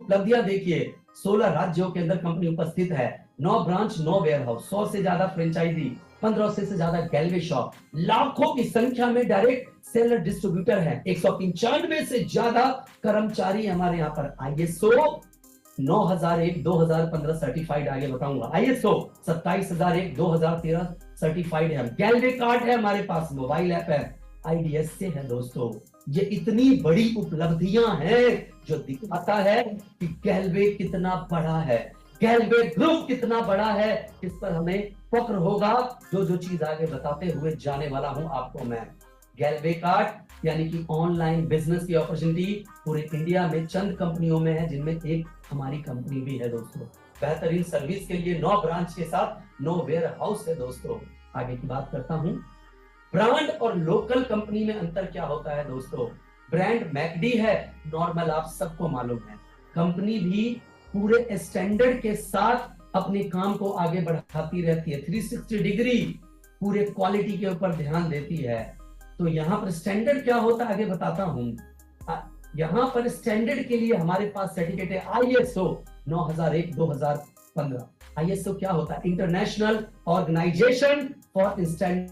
उपलब्धियां देखिए, 16 राज्यों के अंदर कंपनी उपस्थित है, 9 ब्रांच, 9 वेयर हाउस, 100 से ज्यादा फ्रेंचाइजी, 1500 से ज्यादा गैलवे शॉप, लाखों की संख्या में डायरेक्ट सेलर डिस्ट्रीब्यूटर है, 195 से ज्यादा कर्मचारी हमारे यहाँ पर। ISO 9001 2015 सर्टिफाइड, आगे बताऊंगा। ISO 27001 2013 सर्टिफाइड है। गैलवे कार्ड है हमारे पास, मोबाइल ऐप है, IDS से है दोस्तों। ये इतनी बड़ी उपलब्धियां हैं जो दिखाता है कि गैलवे कितना बड़ा है, गैलवे ग्रुप कितना बड़ा है। इस पर हमें फक्र होगा। जो चीज आगे बताते हुए जाने वाला हूं आपको मैं। गैलवे कार्ड यानी कि ऑनलाइन बिजनेस की अपॉर्चुनिटी पूरे इंडिया में चंद कंपनियों में है, जिनमें एक हमारी कंपनी भी है दोस्तों। बेहतरीन सर्विस के लिए 9 ब्रांच के साथ 9 वेयर हाउस है दोस्तों। आगे की बात करता हूं। ब्रांड और लोकल कंपनी में अंतर क्या होता है दोस्तों? ब्रांड मैकडी है, नॉर्मल आप सबको मालूम है। कंपनी भी पूरे स्टैंडर्ड के साथ अपने काम को आगे बढ़ाती रहती है, 360 डिग्री पूरे क्वालिटी के ऊपर ध्यान देती है। तो यहाँ पर स्टैंडर्ड क्या होता है आगे बताता हूं। यहाँ पर स्टैंडर्ड के लिए हमारे पास सर्टिफिकेट है ISO 9001 2015। ISO क्या होता है? इंटरनेशनल ऑर्गेनाइजेशन फॉर स्टैंडर्ड,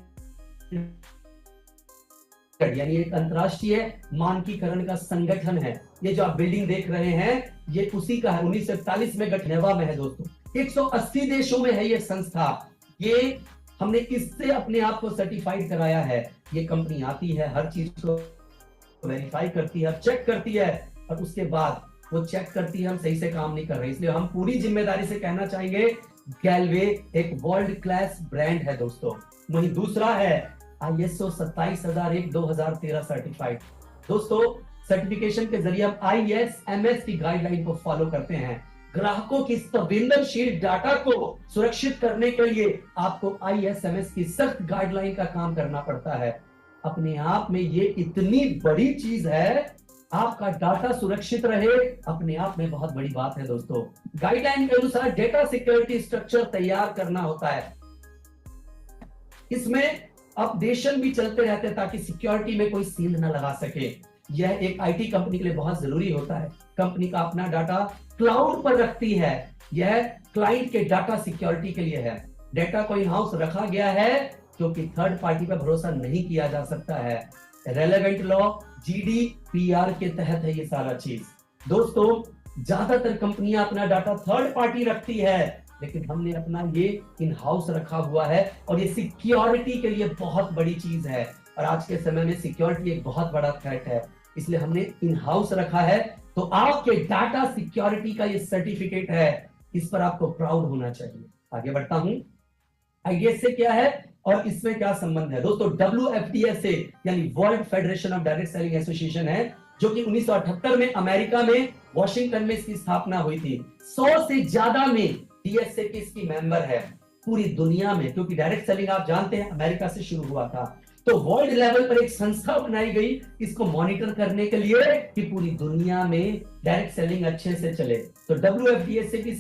यानी एक अंतरराष्ट्रीय मानकीकरण का संगठन है। ये जो आप बिल्डिंग देख रहे हैं ये उसी का है, 1941 में गठनेवा में है दोस्तों। 180 देशों में है ये संस्था। ये हमने इससे अपने आप को सर्टिफाइड कराया है। ये कंपनी आती है, हर चीज को वेरीफाई करती है, चेक करती है, और उसके बाद वो चेक करती है हम सही से काम नहीं कर रहे। इसलिए हम पूरी जिम्मेदारी से कहना चाहेंगे गैलवे एक वर्ल्ड क्लास ब्रांड है दोस्तों। वहीं दूसरा है ISO 27001 2013 सर्टिफाइड। दोस्तों सर्टिफिकेशन के जरिए हम ISMS की गाइडलाइन को फॉलो करते हैं। ग्राहकों की संवेदनशील डाटा को सुरक्षित करने के लिए आपको ISMS की सख्त गाइडलाइन का काम करना पड़ता है। अपने आप में ये इतनी बड़ी चीज है, आपका डाटा सुरक्षित रहे, अपने आप में बहुत बड़ी बात है दोस्तों। गाइडलाइन के अनुसार डेटा सिक्योरिटी स्ट्रक्चर तैयार करना होता है। इसमें अपडेशन भी चलते रहते हैं ताकि सिक्योरिटी में कोई सील न लगा सके। यह एक IT कंपनी के लिए बहुत जरूरी होता है। कंपनी का अपना डाटा क्लाउड पर रखती है। यह क्लाइंट के डाटा सिक्योरिटी के लिए है। डाटा को इन हाउस रखा गया है क्योंकि थर्ड पार्टी पर भरोसा नहीं किया जा सकता है। रेलेवेंट लॉ GDPR के तहत है ये सारा चीज। दोस्तों ज्यादातर कंपनियां अपना डाटा थर्ड पार्टी रखती है, लेकिन हमने अपना ये इन हाउस रखा हुआ है, और ये सिक्योरिटी के लिए बहुत बड़ी चीज है। और आज के समय में सिक्योरिटी एक बहुत बड़ा थ्रेट है, इसलिए हमने इन हाउस रखा है। तो आपके डाटा सिक्योरिटी का ये सर्टिफिकेट है, इस पर आपको प्राउड होना चाहिए। आगे बढ़ता हूं। IDS से क्या है और इसमें क्या संबंध है दोस्तों? WFDS से यानी world federation of direct selling association है, जो कि 1978 में अमेरिका में वॉशिंगटन में इसकी स्थापना हुई थी। 100 से ज्यादा में DSA की इसकी मेंबर है पूरी दुनिया में, क्योंकि डायरेक्ट सेलिंग आप जानते हैं अमेरिका से शुरू हुआ था। तो वर्ल्ड लेवल पर एक संस्था बनाई गई इसको मॉनिटर करने के लिए कि पूरी दुनिया में डायरेक्ट सेलिंग अच्छे से चले। तो WFDS की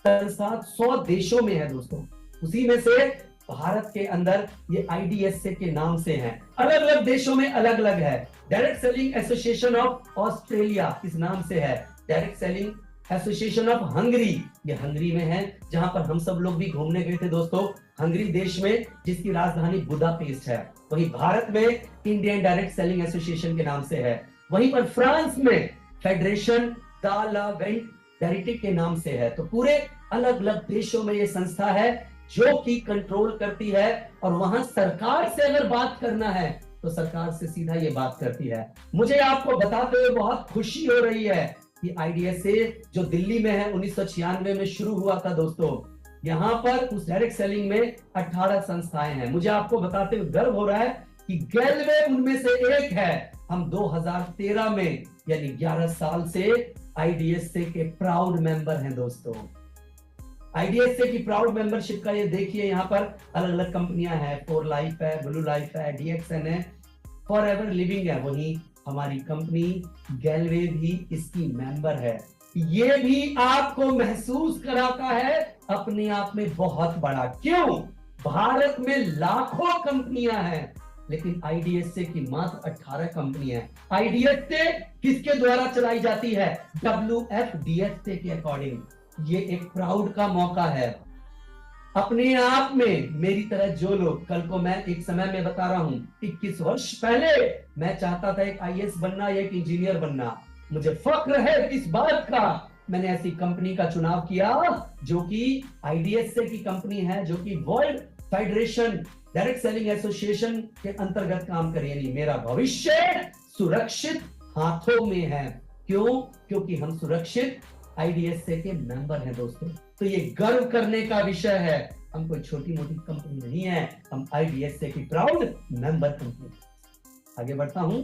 संस्था 100 देशों में है दोस्तों। उसी में से भारत के अंदर ये IDSA के नाम से है। अलग अलग देशों में अलग अलग है। Direct selling association of Australia इस नाम से है। Direct selling association of Hungary, ये हंगरी में है, जहां पर हम सब लोग भी घूमने गए थे दोस्तों, हंगरी देश में, जिसकी राजधानी बुदापेस्ट है। वहीं भारत में इंडियन डायरेक्ट सेलिंग एसोसिएशन के नाम से है। वहीं पर फ्रांस में फेडरेशन डायरेक्टिव के नाम से है। तो पूरे अलग अलग देशों में ये संस्था है जो कि कंट्रोल करती है, और वहां सरकार से अगर बात करना है तो सरकार से सीधा ये बात करती है। मुझे आपको बताते हुए बहुत खुशी हो रही है कि IDSA जो दिल्ली में है 1996 में शुरू हुआ था दोस्तों। यहाँ पर उस डायरेक्ट सेलिंग में 18 संस्थाएं हैं। मुझे आपको बताते हुए गर्व हो रहा है कि गैलवे उनमें से एक है। हम 2013 में यानी 11 साल से IDSA के प्राउड मेंबर हैं दोस्तों। IDSA की प्राउड मेंबरशिप का ये देखिए, यहाँ पर अलग अलग कंपनियां हैं, 4 लाइफ है, ब्लू लाइफ है, DXN है, फॉरएवर लिविंग है। वहीं हमारी कंपनी गैलवे भी इसकी मेंबर है। ये भी आपको महसूस कराता है अपने आप में बहुत बड़ा। क्यों? भारत में लाखों कंपनियां हैं, लेकिन आईडीएसए की मात्र 18 कंपनी है। आईडीएसए किसके द्वारा चलाई जाती है? WFDSA के अकॉर्डिंग। ये एक प्राउड का मौका है। अपने आप में मेरी तरह जो लोग, कल को मैं एक समय में बता रहा हूं, 21 वर्ष पहले मैं चाहता था एक आईएएस बनना या एक इंजीनियर बनना। मुझे फक्र है इस बात का, मैंने ऐसी कंपनी का चुनाव किया जो कि आईडीएसए की कंपनी है, जो कि world federation direct selling association के अंतर्गत काम करे। यानी मेरा भविष्य सुरक्षित हाथों में है। क्यों? क्योंकि हम सुरक्षित आईडीएसए के मेंबर हैं दोस्तों। तो ये गर्व करने का विषय है। हम कोई छोटी मोटी कंपनी नहीं है, हम आईडीएसए की प्राउड मेंबर कंपनी। आगे बढ़ता हूं।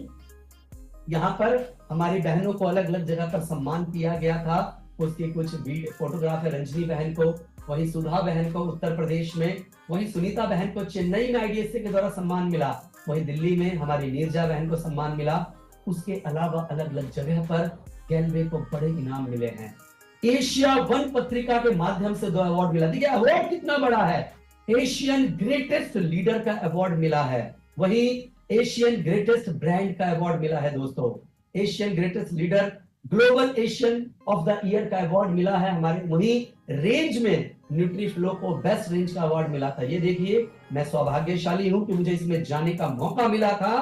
यहाँ पर हमारी बहनों को अलग अलग जगह पर सम्मान किया गया था। उसकी कुछ फोटोग्राफ है रंजनी बहन को, वहीं सुधा बहन को उत्तर प्रदेश में, वहीं सुनीता बहन को चेन्नई में आईडीएसए के द्वारा सम्मान मिला, वहीं दिल्ली में हमारी नीरजा बहन को सम्मान मिला। उसके अलावा अलग अलग जगह पर गैलवे को बड़े इनाम मिले हैं। एशिया वन पत्रिका के माध्यम से 2 अवार्ड मिला। देखिए अवार्ड कितना बड़ा है। एशियन ग्रेटेस्ट लीडर का अवार्ड मिला है, वहीं एशियन ग्रेटेस्ट ब्रांड का अवार्ड मिला है दोस्तों। Asian greatest leader global Asian of the year का अवार्ड मिला है हमारे। वहीं रेंज में न्यूट्रीफ्लो को बेस्ट रेंज का अवार्ड मिला था। ये देखिए मैं सौभाग्यशाली हूं कि मुझे इसमें जाने का मौका मिला था।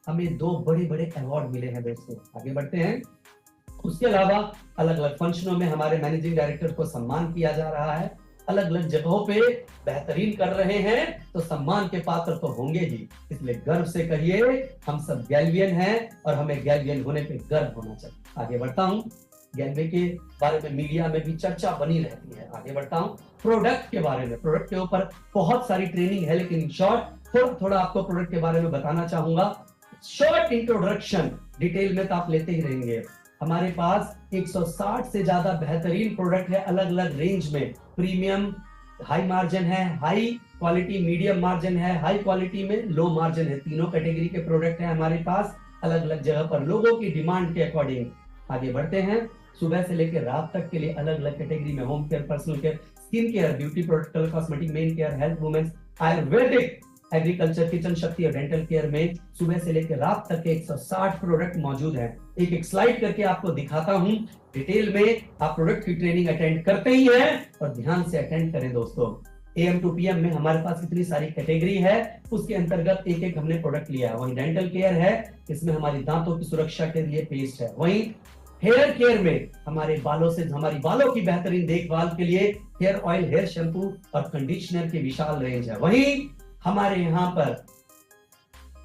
हमें 2 बड़े बड़े अवार्ड मिले हैं दोस्तों। आगे बढ़ते हैं। उसके अलावा अलग अलग फंक्शनों में हमारे मैनेजिंग डायरेक्टर को सम्मान किया जा रहा है। अलग अलग जगहों पे बेहतरीन कर रहे हैं तो सम्मान के पात्र तो होंगे ही। इसलिए गर्व से कहिए हम सब गैल्वियन हैं और हमें गैल्वियन होने पे गर्व होना चाहिए। आगे बढ़ता हूं। गैल्वे के बारे में मीडिया में भी चर्चा बनी रहती है। आगे बढ़ता हूं। प्रोडक्ट के बारे में, प्रोडक्ट के ऊपर बहुत सारी ट्रेनिंग है, लेकिन शॉर्ट थोड़ा आपको प्रोडक्ट के बारे में बताना चाहूंगा। शॉर्ट इंट्रोडक्शन, डिटेल में तो आप लेते ही रहेंगे। हमारे पास 160 से ज्यादा बेहतरीन प्रोडक्ट है अलग अलग रेंज में। प्रीमियम हाई मार्जिन है, हाई क्वालिटी मीडियम मार्जिन है, हाई क्वालिटी में लो मार्जिन है। तीनों कैटेगरी के प्रोडक्ट है हमारे पास अलग अलग जगह पर लोगों की डिमांड के अकॉर्डिंग। आगे बढ़ते हैं। सुबह से लेकर रात तक के लिए अलग अलग कैटेगरी में home care, personal care, skin care, beauty product, colour cosmetic, men care, health, women's, Ayurvedic, agriculture, kitchen Shakti और डेंटल केयर में सुबह से लेकर रात तक के 160 प्रोडक्ट मौजूद हैं। एक एक स्लाइड करके आपको दिखाता हूं डिटेल में। आप प्रोडक्ट की ट्रेनिंग अटेंड करते ही हैं और ध्यान से अटेंड करें दोस्तों। AM to PM में हमारे पास कितनी सारी कैटेगरी है, उसके अंतर्गत एक एक हमने प्रोडक्ट लिया है। वहीं डेंटल केयर है, इसमें हमारी दांतों की सुरक्षा के लिए पेस्ट है। वहीं हेयर केयर में हमारी बालों की बेहतरीन देखभाल के लिए हेयर ऑयल, हेयर शैम्पू और कंडीशनर की विशाल रेंज है। वहीं हमारे यहाँ पर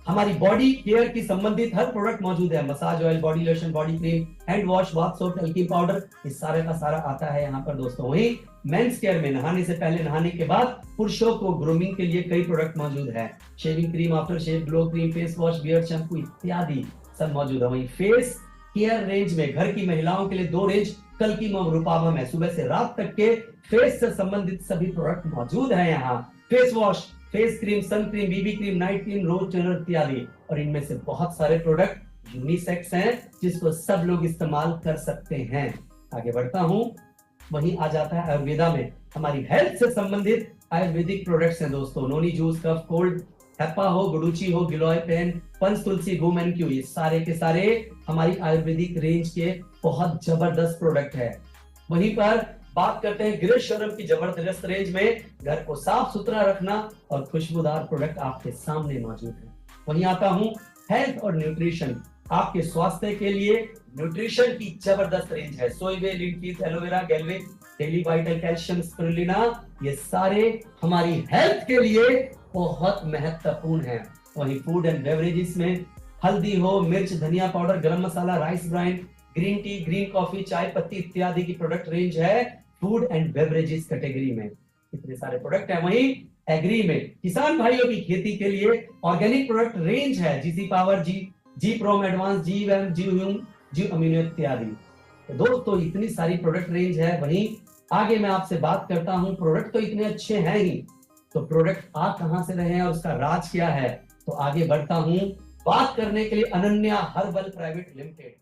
हमारी बॉडी केयर की संबंधित हर प्रोडक्ट मौजूद है। Massage oil, body lotion, body cream, hand wash, bath soap, एल्की powder, इस सारे का सारा आता है यहाँ पर दोस्तों। वहीं मेंस केयर में नहाने से पहले, नहाने के बाद पुरुषों को ग्रूमिंग के लिए कई प्रोडक्ट मौजूद है। Shaving cream, after shave, glow cream, face wash, beard shampoo इत्यादि सब मौजूद है। वहीं फेस केयर रेंज में घर की महिलाओं के लिए 2 रेंज कल की रूपाभम है। सुबह से रात तक के फेस से संबंधित सभी प्रोडक्ट मौजूद है यहाँ। Face wash, face cream, sun cream, BB cream, night cream, rose toner इत्यादि। और इनमें से बहुत सारे प्रोडक्ट यूनिसेक्स हैं जिसको सब लोग इस्तेमाल कर सकते हैं। आगे बढ़ता हूं। वहीं आ जाता है आयुर्वेदा में हमारी हेल्थ से संबंधित आयुर्वेदिक प्रोडक्ट्स हैं दोस्तों। नोनी जूस, कफ कोल्ड, हैप्पा हो, गुडुची हो, गिलोय पेन, पंच तुलसी, घूम एंड क्यू, ये सारे के सारे हमारी आयुर्वेदिक रेंज के बहुत जबरदस्त प्रोडक्ट है। वहीं पर बात करते हैं गिरीशोरम की जबरदस्त रेंज में घर को साफ सुथरा रखना और खुशबूदार प्रोडक्ट आपके सामने मौजूद है। वहीं आता हूं हेल्थ और न्यूट्रिशन। आपके स्वास्थ्य के लिए न्यूट्रिशन की जबरदस्त रेंज है। सोयबे, लिंकीज, एलोवेरा, गैल्वे, डेली वाइटल, कैल्शियम, स्पिरुलिना, ये सारे हमारी हेल्थ के लिए बहुत महत्वपूर्ण है। वहीं फूड एंड बेवरेजेस में हल्दी हो, मिर्च, धनिया powder, garam masala, rice brine, green tea, green coffee, चाय पत्ती इत्यादि की प्रोडक्ट रेंज है फूड एंड बेवरेजेस कैटेगरी में। इतने सारे प्रोडक्ट है। वहीं एग्री में किसान भाइयों की खेती के लिए ऑर्गेनिक प्रोडक्ट रेंज है। जीसी पावर, जी प्रोम एडवांस, जी वैम, जी ह्यूम, जी अमीनो इत्यादि। तो दोस्तों इतनी सारी प्रोडक्ट रेंज है। वहीं आगे मैं आपसे बात करता हूं, प्रोडक्ट तो इतने अच्छे हैं ही, तो प्रोडक्ट आ कहां से रहे हैं और उसका राज क्या है। तो आगे बढ़ता हूं बात करने के लिए अनन्या हर्बल प्राइवेट लिमिटेड।